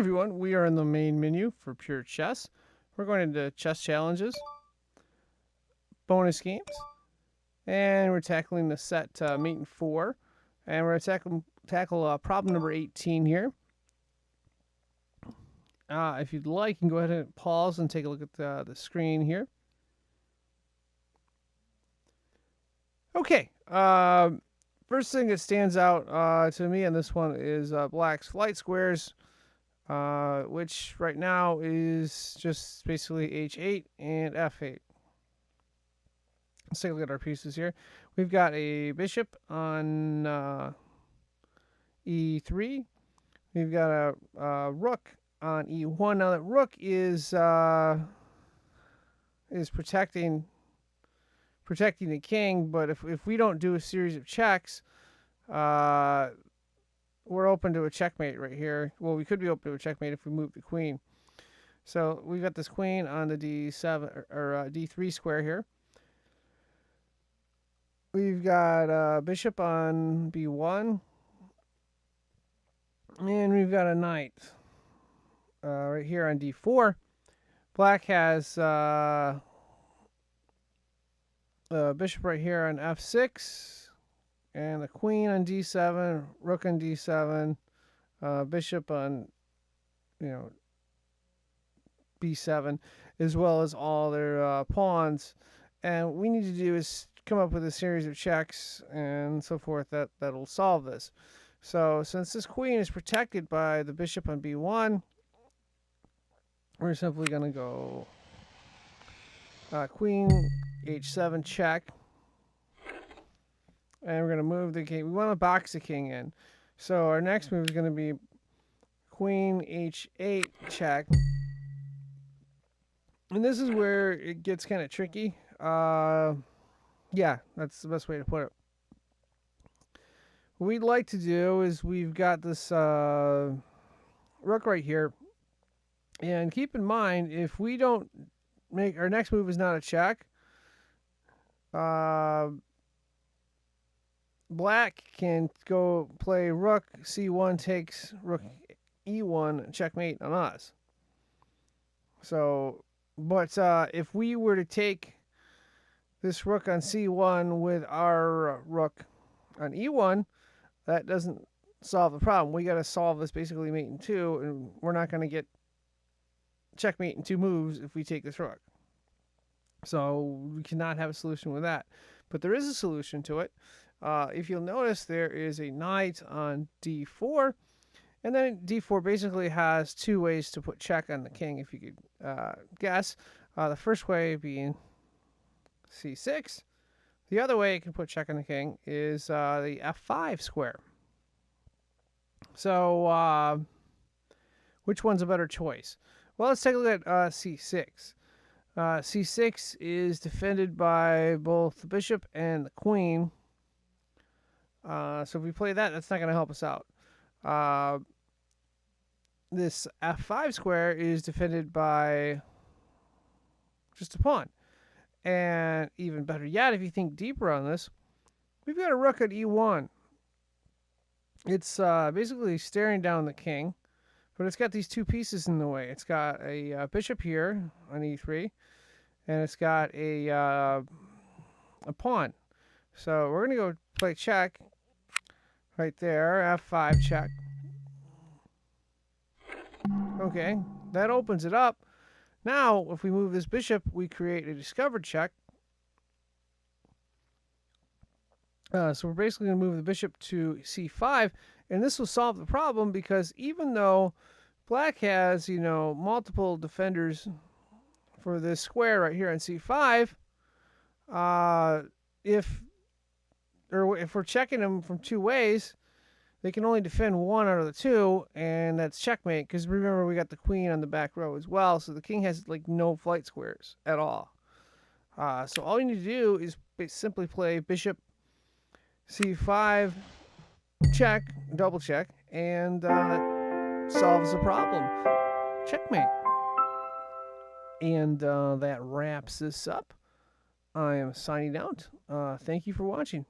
everyone, we are in the main menu for Pure Chess. We're going into chess challenges, bonus games, and we're tackling the set Mate and 4. And we're going to tackle problem number 18 here. If you'd like, you can go ahead and pause and take a look at the screen here. Okay, first thing that stands out to me on this one is black's flight squares. Which right now is just basically h8 and f8. Let's take a look at our pieces here. We've got a bishop on e3. We've got a rook on e1. Now that rook is protecting the king, but if we don't do a series of checks, we're open to a checkmate right here. Well, we could be open to a checkmate if we move the queen. So we've got this queen on the d7 or d3 square here. We've got bishop on b1, and we've got a knight right here on d4. Black has bishop right here on f6. And the queen on d7, rook on d7, bishop on, b7, as well as all their pawns. And what we need to do is come up with a series of checks and so forth that'll solve this. So since this queen is protected by the bishop on b1, we're simply going to go queen h7 check. And we're going to move the king. We want to box the king in. So our next move is going to be queen h8 check. And this is where it gets kind of tricky. Yeah, that's the best way to put it. What we'd like to do is we've got this rook right here. And keep in mind, if we don't make our next move is not a check, black can go play rook c1 takes rook e1 checkmate on us. So, but if we were to take this rook on c1 with our rook on e1, that doesn't solve the problem. We got to solve this basically mate in 2, and we're not going to get checkmate in 2 moves if we take this rook. So we cannot have a solution with that. But there is a solution to it. If you'll notice, there is a knight on d4, and then d4 basically has 2 ways to put check on the king, if you could guess. The first way being c6. The other way it can put check on the king is the f5 square. So which one's a better choice? Well, let's take a look at c6. c6 is defended by both the bishop and the queen. So if we play that, that's not going to help us out. This f5 square is defended by just a pawn. And even better yet, if you think deeper on this, we've got a rook at e1. It's basically staring down the king, but it's got these 2 pieces in the way. It's got a bishop here on e3, and it's got a pawn. So we're going to go play check right there, f5 check. Okay, that opens it up. Now, if we move this bishop, we create a discovered check. So we're basically going to move the bishop to c5, and this will solve the problem because even though black has, multiple defenders for this square right here on c5, if we're checking them from 2 ways, they can only defend 1 out of the 2, and that's checkmate, because remember we got the queen on the back row as well, so the king has no flight squares at all. So all you need to do is simply play bishop c5 check, double check, and that solves the problem. Checkmate. And that wraps this up. I am signing out. Thank you for watching.